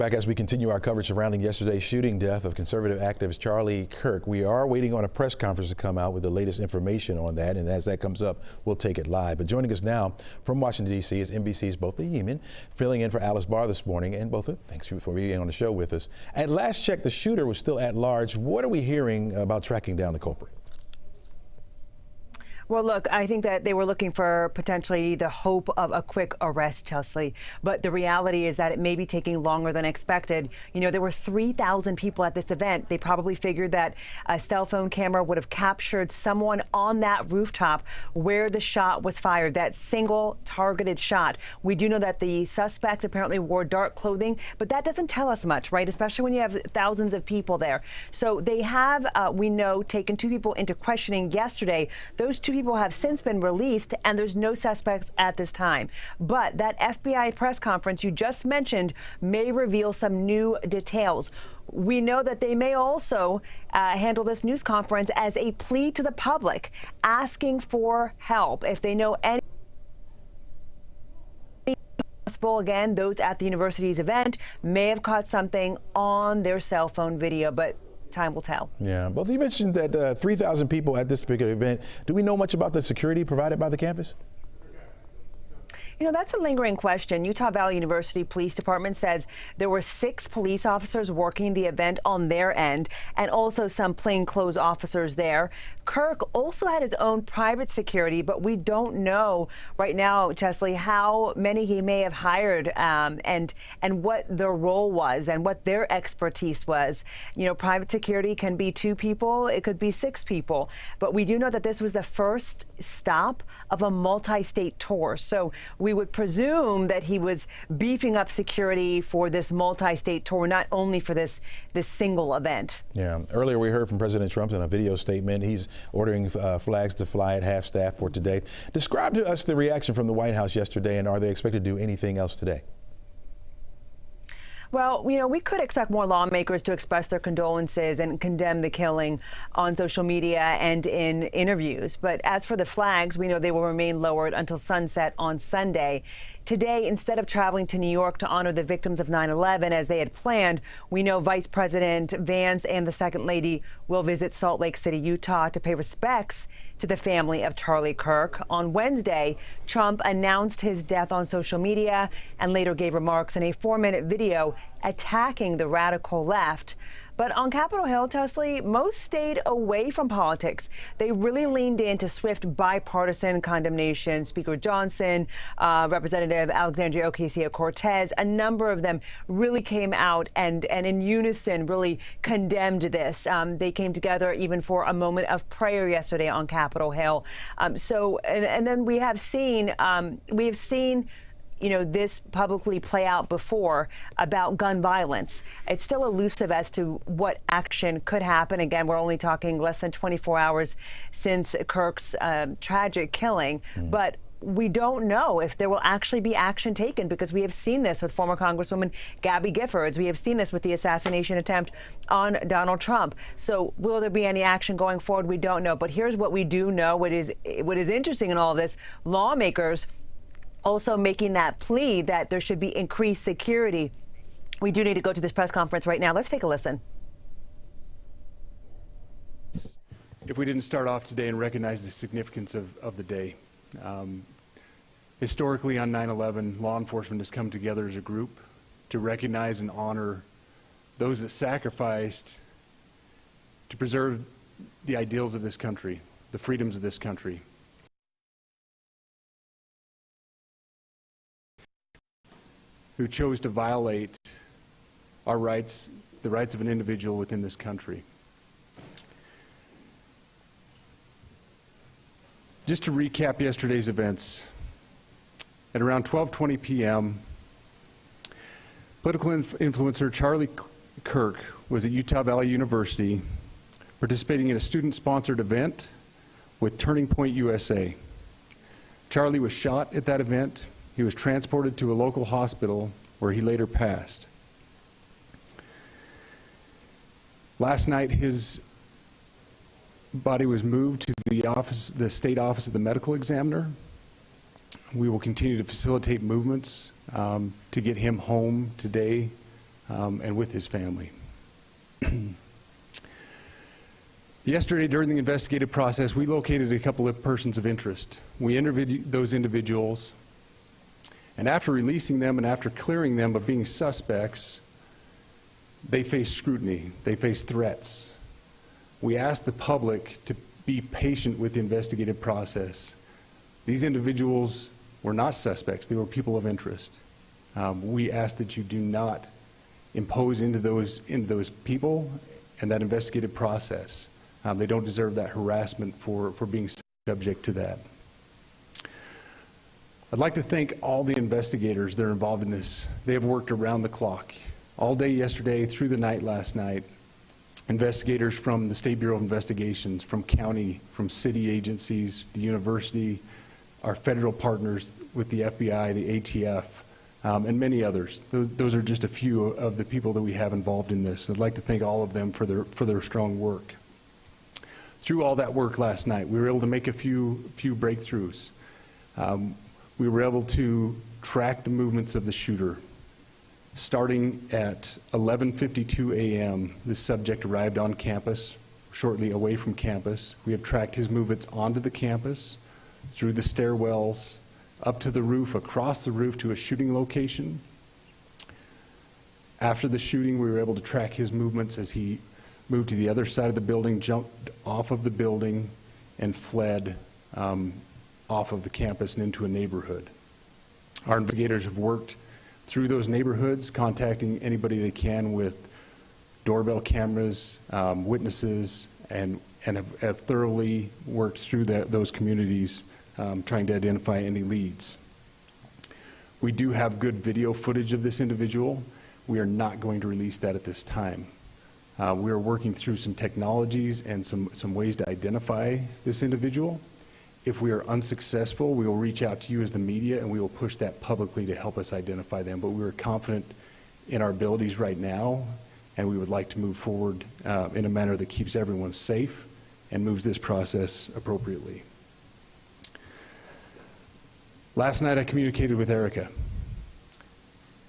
Back as we continue our coverage surrounding yesterday's shooting death of conservative activist Charlie Kirk, we are waiting on a press conference to come out with the latest information on that, and as that comes up, we'll take it live. But joining us now from Washington, D.C. is NBC's Botha Yeaman, filling in for Alice Barr this morning. And Botha, thanks for being on the show with us. At last check, the shooter was still at large. What are we hearing about tracking down the culprit? Well, look, I think that they were looking for potentially the hope of a quick arrest, Chesley. But the reality is that it may be taking longer than expected. You know, there were 3,000 people at this event. They probably figured that a cell phone camera would have captured someone on that rooftop where the shot was fired, that single targeted shot. We do know that the suspect apparently wore dark clothing, but that doesn't tell us much, right? Especially when you have thousands of people there. So they have, we know, taken 2 people into questioning yesterday. Those 2 people have since been released, and there's no suspects at this time. But that FBI press conference you just mentioned may reveal some new details. We know that they may also handle this news conference as a plea to the public, asking for help if they know any. Again, those at the university's event may have caught something on their cell phone video, but time will tell. Yeah, both of you mentioned that 3,000 people at this particular event. Do we know much about the security provided by the campus? You know, that's a lingering question. Utah Valley University Police Department says there were 6 police officers working the event on their end, and also some plainclothes officers there. Kirk also had his own private security, but we don't know right now, Chesley, how many he may have hired and what their role was and what their expertise was. You know, private security can be 2 people, it could be 6 people, but we do know that this was the first stop of a multi-state tour. So we would presume that he was beefing up security for this multi-state tour, not only for this single event. Yeah. Earlier we heard from President Trump in a video statement. He's ordering flags to fly at half staff for today. Describe to us the reaction from the White House yesterday, and are they expected to do anything else today? Well, you know, we could expect more lawmakers to express their condolences and condemn the killing on social media and in interviews. But as for the flags, we know they will remain lowered until sunset on Sunday. Today, instead of traveling to New York to honor the victims of 9/11 as they had planned, we know Vice President Vance and the Second Lady will visit Salt Lake City, Utah to pay respects to the family of Charlie Kirk. On Wednesday, Trump announced his death on social media and later gave remarks in a 4-minute video attacking the radical left. But on Capitol Hill, Chesley, most stayed away from politics. They really leaned into swift bipartisan condemnation. Speaker Johnson, Representative Alexandria Ocasio-Cortez, a number of them really came out and in unison really condemned this. They came together even for a moment of prayer yesterday on Capitol Hill. And then we have seen you know, this publicly play out before about gun violence. It's still elusive as to what action could happen. Again, we're only talking less than 24 hours since Kirk's tragic killing, but we don't know if there will actually be action taken, because we have seen this with former Congresswoman Gabby Giffords. We have seen this with the assassination attempt on Donald Trump. So will there be any action going forward? We don't know. But here's what we do know. What is interesting in all of this, lawmakers also making that plea that there should be increased security. We do need to go to this press conference right now. Let's take a listen. If we didn't start off today and recognize the significance of the day. Historically on 9/11, law enforcement has come together as a group to recognize and honor those that sacrificed to preserve the ideals of this country, the freedoms of this country. Who chose to violate our rights, the rights of an individual within this country. Just to recap yesterday's events, at around 12:20 p.m., political influencer Charlie Kirk was at Utah Valley University participating in a student-sponsored event with Turning Point USA. Charlie was shot at that event. He was transported to a local hospital where he later passed. Last night, his body was moved to the state office of the medical examiner. We will continue to facilitate movements to get him home today and with his family. Yesterday, during the investigative process, we located a couple of persons of interest. We interviewed those individuals, and after releasing them and after clearing them of being suspects, they faced scrutiny, they faced threats. We asked the public to be patient with the investigative process. These individuals were not suspects, they were people of interest. We ask that you do not impose into those people and that investigative process. They don't deserve that harassment for being subject to that. I'd like to thank all the investigators that are involved in this. They have worked around the clock. All day yesterday, through the night last night, investigators from the State Bureau of Investigations, from county, from city agencies, the university, our federal partners with the FBI, the ATF, and many others. Those are just a few of the people that we have involved in this. I'd like to thank all of them for their strong work. Through all that work last night, we were able to make a few breakthroughs. We were able to track the movements of the shooter. Starting at 11:52 a.m., this subject arrived on campus, shortly away from campus. We have tracked his movements onto the campus, through the stairwells, up to the roof, across the roof to a shooting location. After the shooting, we were able to track his movements as he moved to the other side of the building, jumped off of the building, and fled off of the campus and into a neighborhood. Our investigators have worked through those neighborhoods, contacting anybody they can with doorbell cameras, witnesses, and have thoroughly worked through those communities, trying to identify any leads. We do have good video footage of this individual. We are not going to release that at this time. We are working through some technologies and some ways to identify this individual. If we are unsuccessful, we will reach out to you as the media and we will push that publicly to help us identify them. But we are confident in our abilities right now, and we would like to move forward in a manner that keeps everyone safe and moves this process appropriately. Last night I communicated with Erica.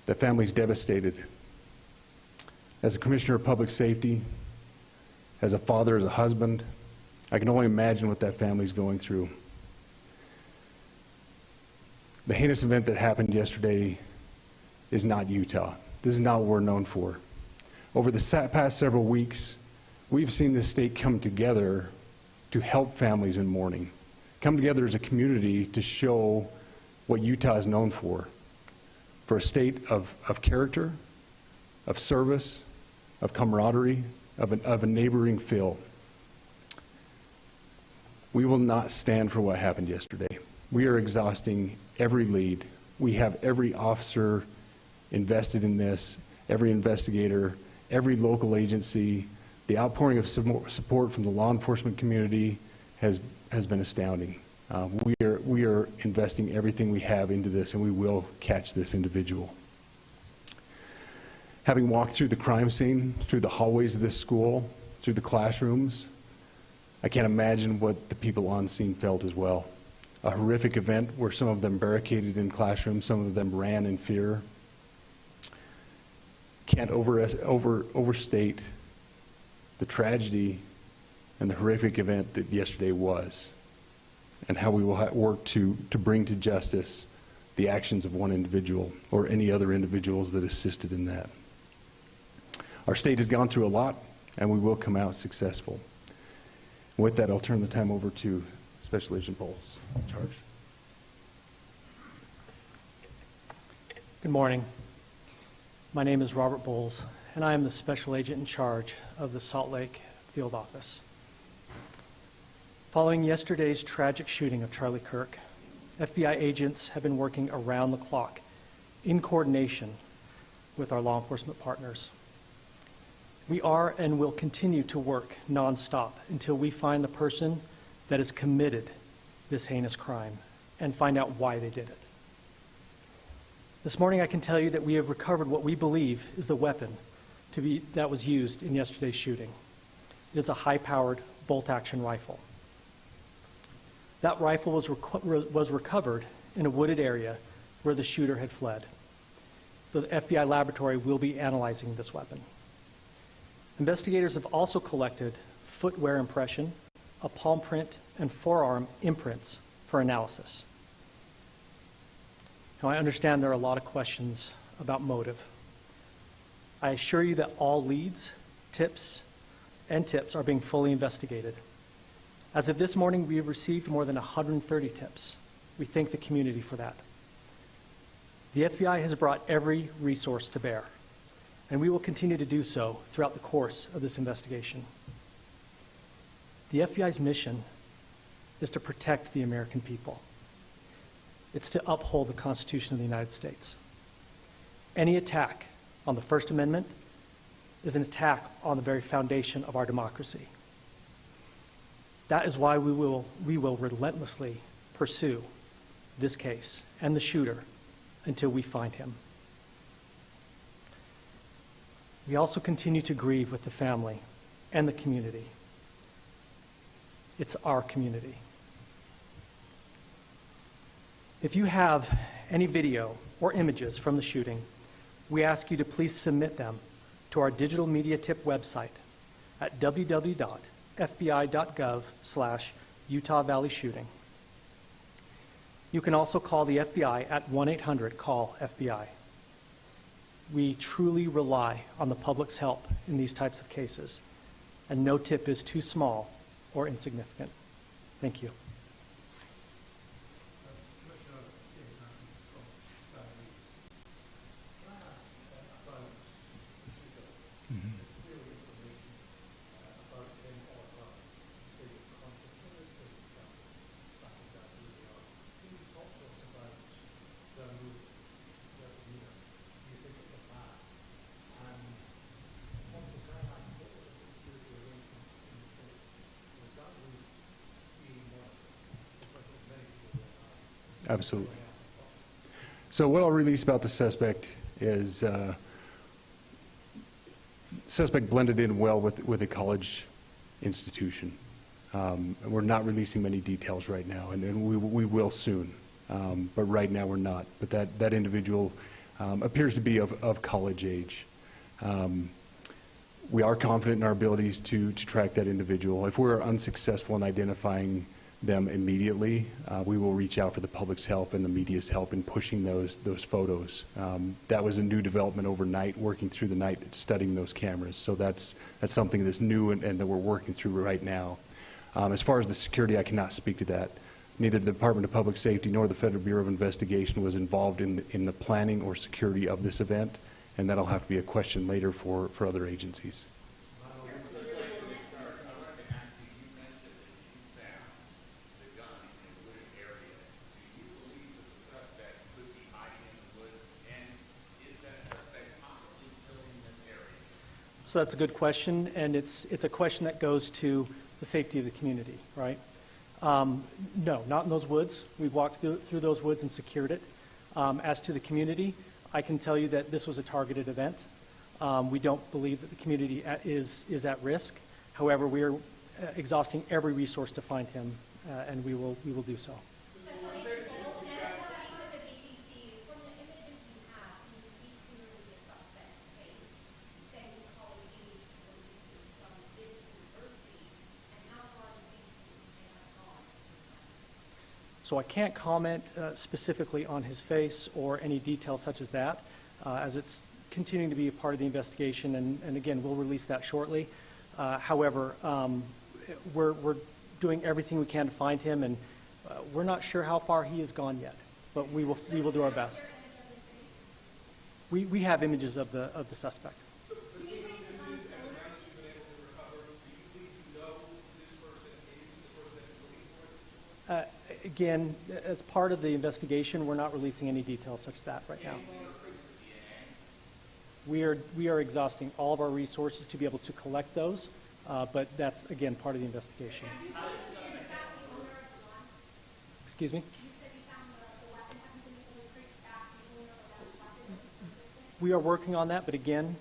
The family's devastated. As a commissioner of public safety, as a father, as a husband, I can only imagine what that family's going through. The heinous event that happened yesterday is not Utah. This is not what we're known for. Over the past several weeks, we've seen this state come together to help families in mourning, come together as a community to show what Utah is known for a state of character, of service, of camaraderie, of a neighboring feel. We will not stand for what happened yesterday. We are exhausting every lead. We have every officer invested in this, every investigator, every local agency. The outpouring of support from the law enforcement community has been astounding. We are investing everything we have into this, and we will catch this individual. Having walked through the crime scene, through the hallways of this school, through the classrooms, I can't imagine what the people on scene felt as well. A horrific event where some of them barricaded in classrooms, some of them ran in fear. Can't overstate the tragedy and the horrific event that yesterday was, and how we will work to bring to justice the actions of one individual or any other individuals that assisted in that. Our state has gone through a lot, and we will come out successful. With that, I'll turn the time over to Special Agent Bowles in charge. Good morning. My name is Robert Bowles, and I am the Special Agent in charge of the Salt Lake Field Office. Following yesterday's tragic shooting of Charlie Kirk, FBI agents have been working around the clock in coordination with our law enforcement partners. We are and will continue to work nonstop until we find the person that has committed this heinous crime and find out why they did it. This morning I can tell you that we have recovered what we believe is the weapon that was used in yesterday's shooting. It is a high-powered bolt-action rifle. That rifle was recovered in a wooded area where the shooter had fled. The FBI laboratory will be analyzing this weapon. Investigators have also collected footwear impression, a palm print, and forearm imprints for analysis. Now, I understand there are a lot of questions about motive. I assure you that all leads, tips are being fully investigated. As of this morning, we have received more than 130 tips. We thank the community for that. The FBI has brought every resource to bear, and we will continue to do so throughout the course of this investigation. The FBI's mission is to protect the American people. It's to uphold the Constitution of the United States. Any attack on the First Amendment is an attack on the very foundation of our democracy. That is why we will relentlessly pursue this case and the shooter until we find him. We also continue to grieve with the family and the community. It's our community. If you have any video or images from the shooting, we ask you to please submit them to our digital media tip website at www.fbi.gov/Utah Valley Shooting. You can also call the FBI at 1-800-CALL-FBI. We truly rely on the public's help in these types of cases, and no tip is too small or insignificant. Thank you. Absolutely. So what I'll release about the suspect is suspect blended in well with a college institution. We're not releasing many details right now, and we will soon. But right now we're not. But that individual appears to be of college age. We are confident in our abilities to track that individual. If we're unsuccessful in identifying them immediately, we will reach out for the public's help and the media's help in pushing those photos. That was a new development overnight, working through the night, studying those cameras. So that's something that's new and that we're working through right now. As far as the security, I cannot speak to that. Neither the Department of Public Safety nor the Federal Bureau of Investigation was involved in the planning or security of this event, and that'll have to be a question later for other agencies. So that's a good question, and it's a question that goes to the safety of the community, right? No, not in those woods. We've walked through those woods and secured it. As to the community, I can tell you that this was a targeted event. We don't believe that the community is at risk. However, we are exhausting every resource to find him, and we will do so. So I can't comment specifically on his face or any details such as that, as it's continuing to be a part of the investigation, and again, we'll release that shortly. However, we're doing everything we can to find him, and we're not sure how far he has gone yet, but we will do our best. We have images of the suspect. Again, as part of the investigation, we're not releasing any details such as that right now. We are exhausting all of our resources to be able to collect those, but that's, again, part of the investigation. Excuse me? We are working on that, but again,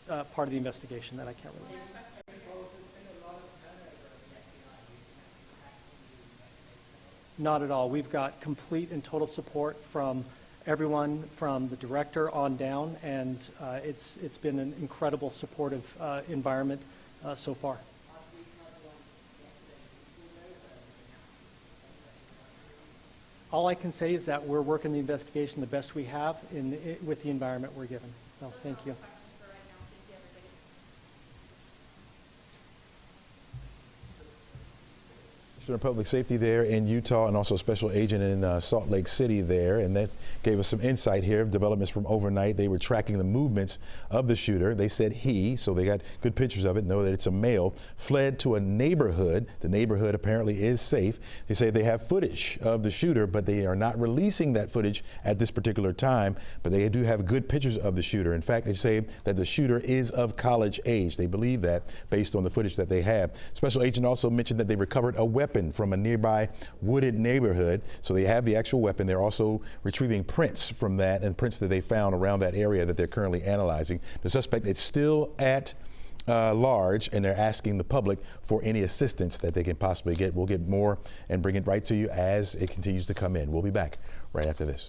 part of the investigation that I can't release. Not at all. We've got complete and total support from everyone from the director on down, and it's been an incredible supportive environment so far. All I can say is that we're working the investigation the best we have with the environment we're given. So thank you. Public Safety there in Utah, and also Special Agent in Salt Lake City there, and that gave us some insight here of developments from overnight. They were tracking the movements of the shooter. They said he, so they got good pictures of it, know that it's a male, fled to a neighborhood. The neighborhood apparently is safe. They say they have footage of the shooter, but they are not releasing that footage at this particular time, but they do have good pictures of the shooter. In fact, they say that the shooter is of college age. They believe that based on the footage that they have. Special Agent also mentioned that they recovered a weapon from a nearby wooded neighborhood. So they have the actual weapon. They're also retrieving prints from that and prints that they found around that area that they're currently analyzing. The suspect is still at large, and they're asking the public for any assistance that they can possibly get. We'll get more and bring it right to you as it continues to come in. We'll be back right after this.